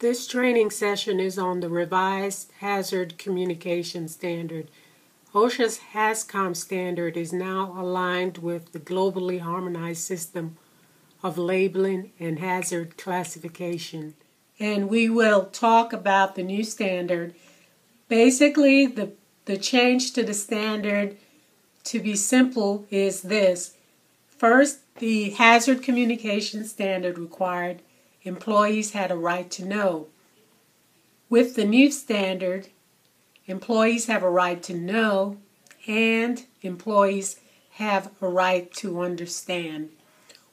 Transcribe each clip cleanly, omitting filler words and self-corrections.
This training session is on the revised Hazard Communication Standard. OSHA's HazCom Standard is now aligned with the globally harmonized system of labeling and hazard classification. And we will talk about the new standard. Basically, the change to the standard, to be simple, is this. First, the Hazard Communication Standard required employees had a right to know. With the new standard, employees have a right to know and employees have a right to understand.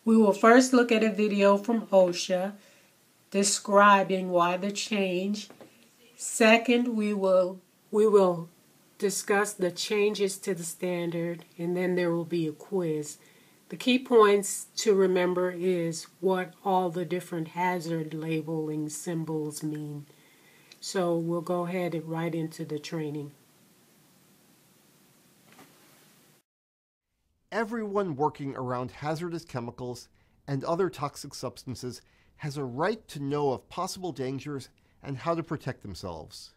We will first look at a video from OSHA describing why the change. Second, we will discuss the changes to the standard, and then there will be a quiz. The key points to remember is what all the different hazard labeling symbols mean. So we'll go ahead and right into the training. Everyone working around hazardous chemicals and other toxic substances has a right to know of possible dangers and how to protect themselves.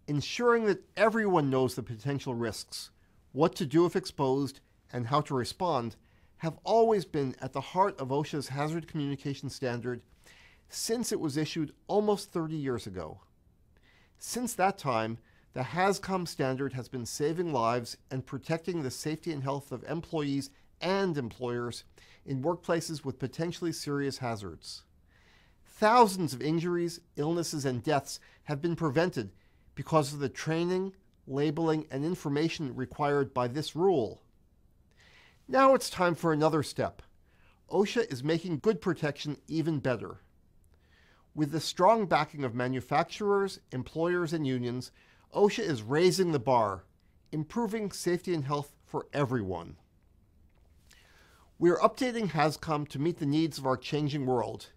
Ensuring that everyone knows the potential risks, what to do if exposed, and how to respond have always been at the heart of OSHA's Hazard Communication Standard since it was issued almost 30 years ago. Since that time, the HazCom Standard has been saving lives and protecting the safety and health of employees and employers in workplaces with potentially serious hazards. Thousands of injuries, illnesses, and deaths have been prevented because of the training, labeling, and information required by this rule. Now it's time for another step. OSHA is making good protection even better. With the strong backing of manufacturers, employers, and unions, OSHA is raising the bar, improving safety and health for everyone. We are updating HazCom to meet the needs of our changing world.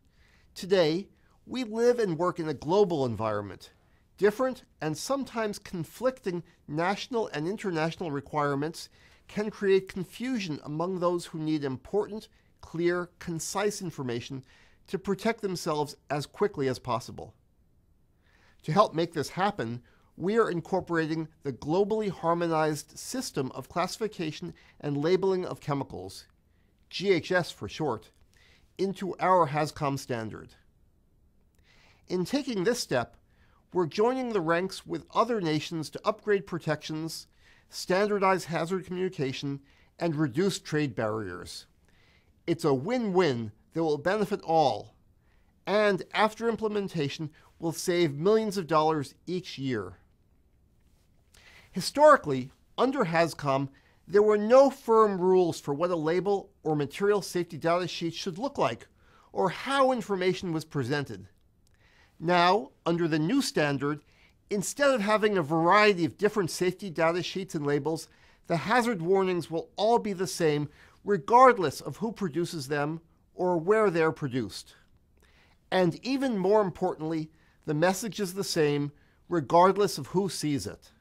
Today, we live and work in a global environment. Different and sometimes conflicting national and international requirements can create confusion among those who need important, clear, concise information to protect themselves as quickly as possible. To help make this happen, we are incorporating the globally harmonized system of classification and labeling of chemicals, GHS for short, into our HazCom standard. In taking this step, we're joining the ranks with other nations to upgrade protections, standardize hazard communication, and reduce trade barriers. It's a win-win that will benefit all, and after implementation will save millions of dollars each year. Historically, under HazCom, there were no firm rules for what a label or material safety data sheet should look like, or how information was presented. Now, under the new standard, instead of having a variety of different safety data sheets and labels, the hazard warnings will all be the same regardless of who produces them or where they're produced. And even more importantly, the message is the same regardless of who sees it.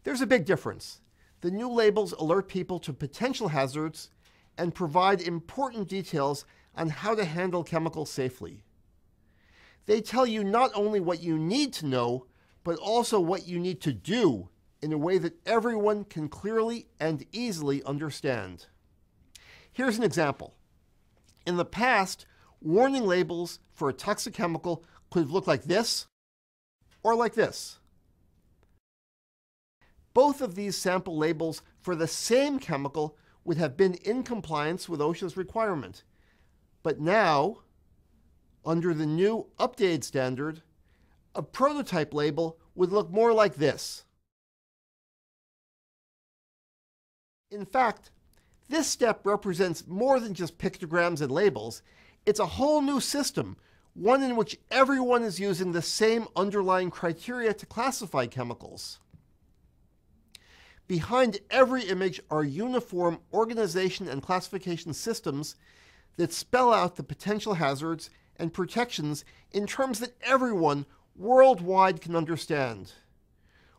There's a big difference. The new labels alert people to potential hazards and provide important details on how to handle chemicals safely. They tell you not only what you need to know, but also what you need to do in a way that everyone can clearly and easily understand. Here's an example. In the past, warning labels for a toxic chemical could look like this or like this. Both of these sample labels for the same chemical would have been in compliance with OSHA's requirement. But now, under the new updated standard, a prototype label would look more like this. In fact, this step represents more than just pictograms and labels. It's a whole new system, one in which everyone is using the same underlying criteria to classify chemicals. Behind every image are uniform organization and classification systems that spell out the potential hazards and protections in terms that everyone worldwide can understand.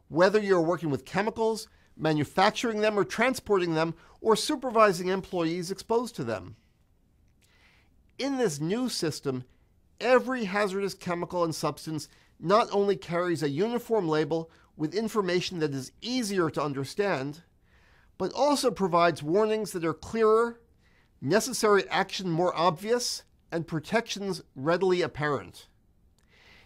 Whether you're working with chemicals, manufacturing them or transporting them, or supervising employees exposed to them. In this new system, every hazardous chemical and substance not only carries a uniform label with information that is easier to understand, but also provides warnings that are clearer, necessary action more obvious, and protections readily apparent.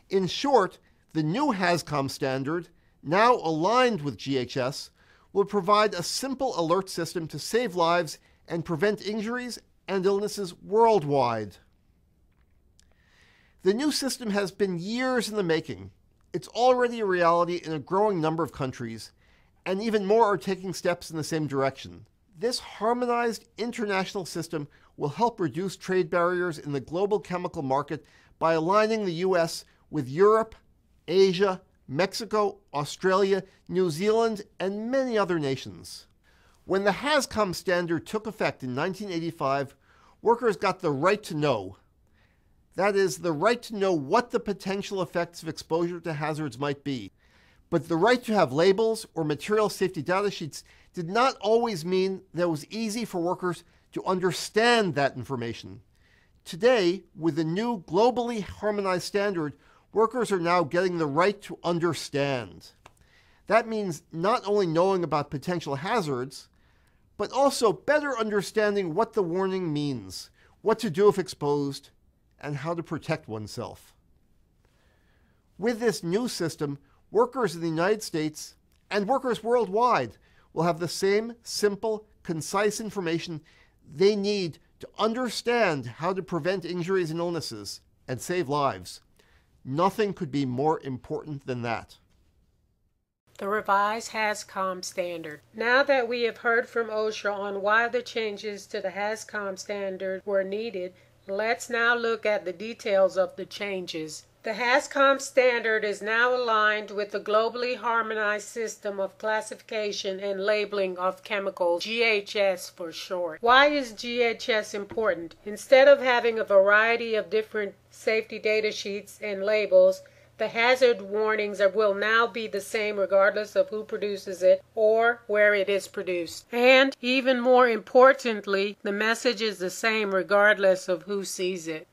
In short, the new HazCom standard, now aligned with GHS, will provide a simple alert system to save lives and prevent injuries and illnesses worldwide. The new system has been years in the making. It's already a reality in a growing number of countries, and even more are taking steps in the same direction. This harmonized international system will help reduce trade barriers in the global chemical market by aligning the US with Europe, Asia, Mexico, Australia, New Zealand, and many other nations. When the HazCom standard took effect in 1985, workers got the right to know. That is, the right to know what the potential effects of exposure to hazards might be. But the right to have labels or material safety data sheets did not always mean that it was easy for workers to understand that information. Today, with the new globally harmonized standard, workers are now getting the right to understand. That means not only knowing about potential hazards, but also better understanding what the warning means, what to do if exposed, and how to protect oneself. With this new system, workers in the United States and workers worldwide will have the same simple, concise information they need to understand how to prevent injuries and illnesses and save lives. Nothing could be more important than that. The revised HazCom standard. Now that we have heard from OSHA on why the changes to the HazCom standard were needed, let's now look at the details of the changes. The HazCom standard is now aligned with the globally harmonized system of classification and labeling of chemicals, GHS for short. Why is GHS important? Instead of having a variety of different safety data sheets and labels, the hazard warnings will now be the same regardless of who produces it or where it is produced. And even more importantly, the message is the same regardless of who sees it.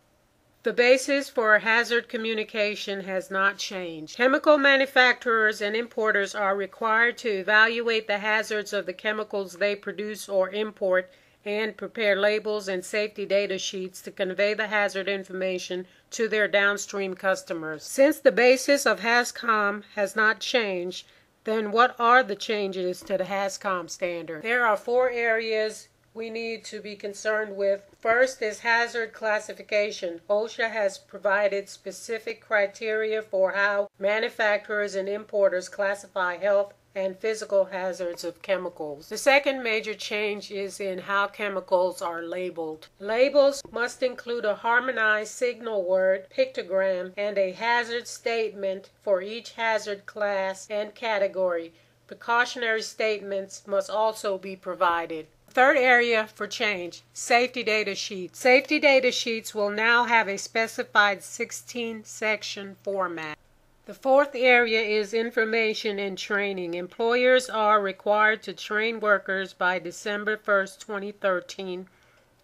The basis for hazard communication has not changed. Chemical manufacturers and importers are required to evaluate the hazards of the chemicals they produce or import and prepare labels and safety data sheets to convey the hazard information to their downstream customers. Since the basis of HazCom has not changed, then what are the changes to the HazCom standard? There are 4 areas we need to be concerned with. First is hazard classification. OSHA has provided specific criteria for how manufacturers and importers classify health and physical hazards of chemicals. The second major change is in how chemicals are labeled. Labels must include a harmonized signal word, pictogram, and a hazard statement for each hazard class and category. Precautionary statements must also be provided. Third area for change, safety data sheets. Safety data sheets will now have a specified 16-section format. The fourth area is information and training. Employers are required to train workers by December 1st, 2013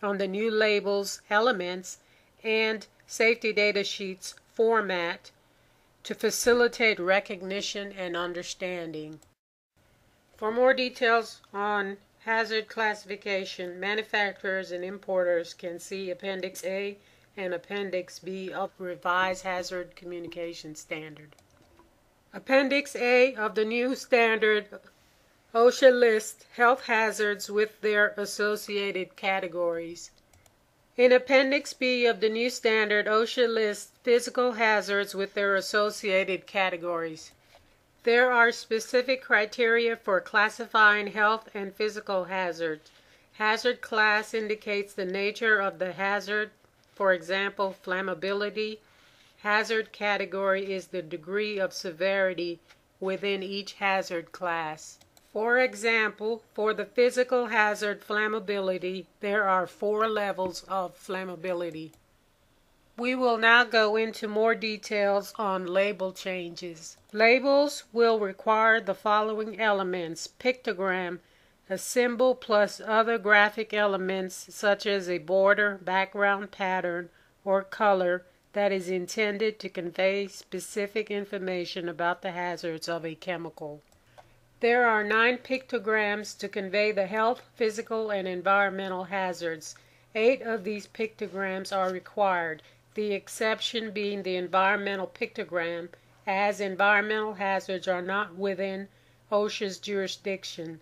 on the new labels, elements, and safety data sheets format to facilitate recognition and understanding. For more details on hazard classification, manufacturers and importers can see Appendix A and Appendix B of the Revised Hazard Communication Standard. Appendix A of the new standard, OSHA lists health hazards with their associated categories. In Appendix B of the new standard, OSHA lists physical hazards with their associated categories. There are specific criteria for classifying health and physical hazards. Hazard class indicates the nature of the hazard, for example, flammability. Hazard category is the degree of severity within each hazard class. For example, for the physical hazard flammability, there are 4 levels of flammability. We will now go into more details on label changes. Labels will require the following elements: pictogram, a symbol plus other graphic elements such as a border, background pattern, or color that is intended to convey specific information about the hazards of a chemical. There are 9 pictograms to convey the health, physical, and environmental hazards. 8 of these pictograms are required, the exception being the environmental pictogram, as environmental hazards are not within OSHA's jurisdiction.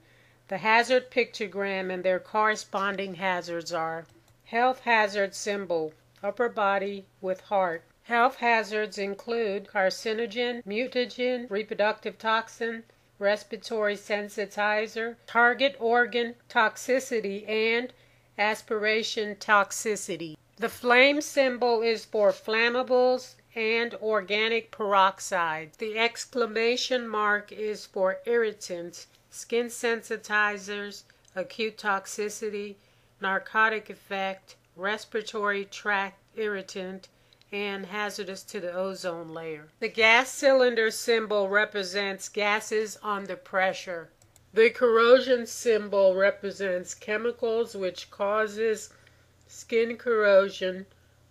The hazard pictogram and their corresponding hazards are: health hazard symbol, upper body with heart. Health hazards include carcinogen, mutagen, reproductive toxin, respiratory sensitizer, target organ toxicity, and aspiration toxicity. The flame symbol is for flammables and organic peroxides. The exclamation mark is for irritants, skin sensitizers, acute toxicity, narcotic effect, respiratory tract irritant, and hazardous to the ozone layer. The gas cylinder symbol represents gases under pressure. The corrosion symbol represents chemicals which causes skin corrosion,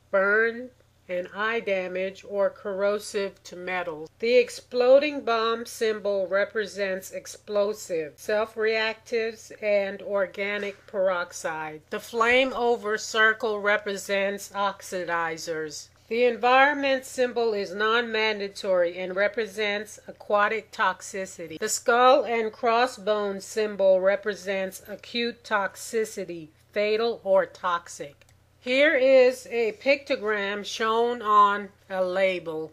burn, and eye damage or corrosive to metals. The exploding bomb symbol represents explosives, self-reactives, and organic peroxide. The flame over circle represents oxidizers. The environment symbol is non-mandatory and represents aquatic toxicity. The skull and crossbones symbol represents acute toxicity, fatal or toxic. Here is a pictogram shown on a label.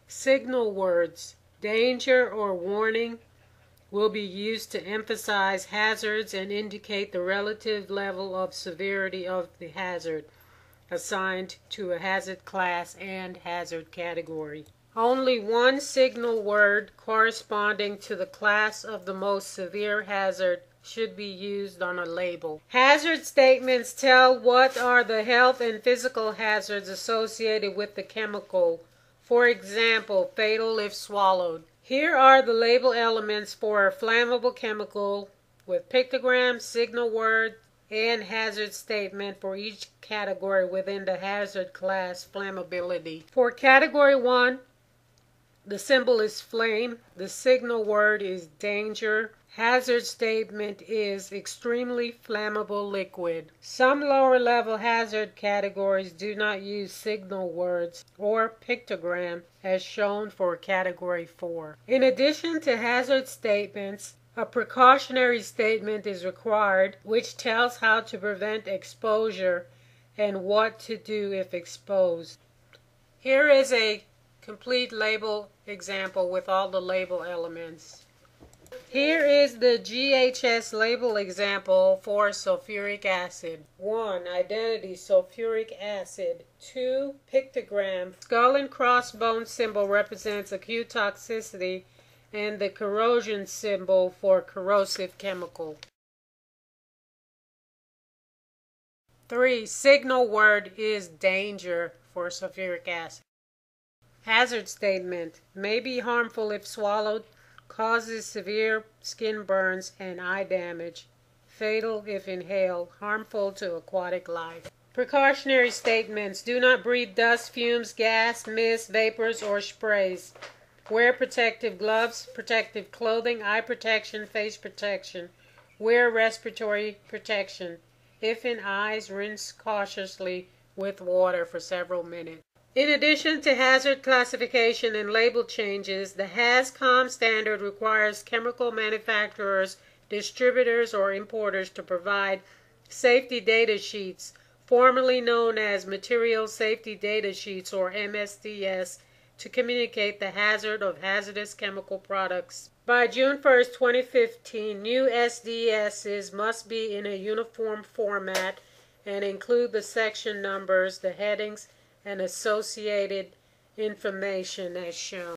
Signal words, danger or warning, will be used to emphasize hazards and indicate the relative level of severity of the hazard assigned to a hazard class and hazard category. Only one signal word corresponding to the class of the most severe hazard should be used on a label. Hazard statements tell what are the health and physical hazards associated with the chemical. For example, fatal if swallowed. Here are the label elements for a flammable chemical with pictogram, signal word, and hazard statement for each category within the hazard class flammability. For category 1, the symbol is flame, the signal word is danger, hazard statement is extremely flammable liquid. Some lower level hazard categories do not use signal words or pictogram as shown for category 4. In addition to hazard statements, a precautionary statement is required which tells how to prevent exposure and what to do if exposed. Here is a complete label example with all the label elements. Here is the GHS label example for sulfuric acid. 1. Identity sulfuric acid. 2. Pictogram. Skull and crossbone symbol represents acute toxicity and the corrosion symbol for corrosive chemical. 3. Signal word is danger for sulfuric acid. Hazard statement: may be harmful if swallowed, causes severe skin burns and eye damage, fatal if inhaled, harmful to aquatic life. Precautionary statements: do not breathe dust, fumes, gas, mist, vapors, or sprays. Wear protective gloves, protective clothing, eye protection, face protection. Wear respiratory protection. If in eyes, rinse cautiously with water for several minutes. In addition to hazard classification and label changes, the HazCom Standard requires chemical manufacturers, distributors, or importers to provide safety data sheets, formerly known as Material Safety Data Sheets or MSDS, to communicate the hazard of hazardous chemical products. By June 1, 2015, new SDSs must be in a uniform format and include the section numbers, the headings, and associated information as shown.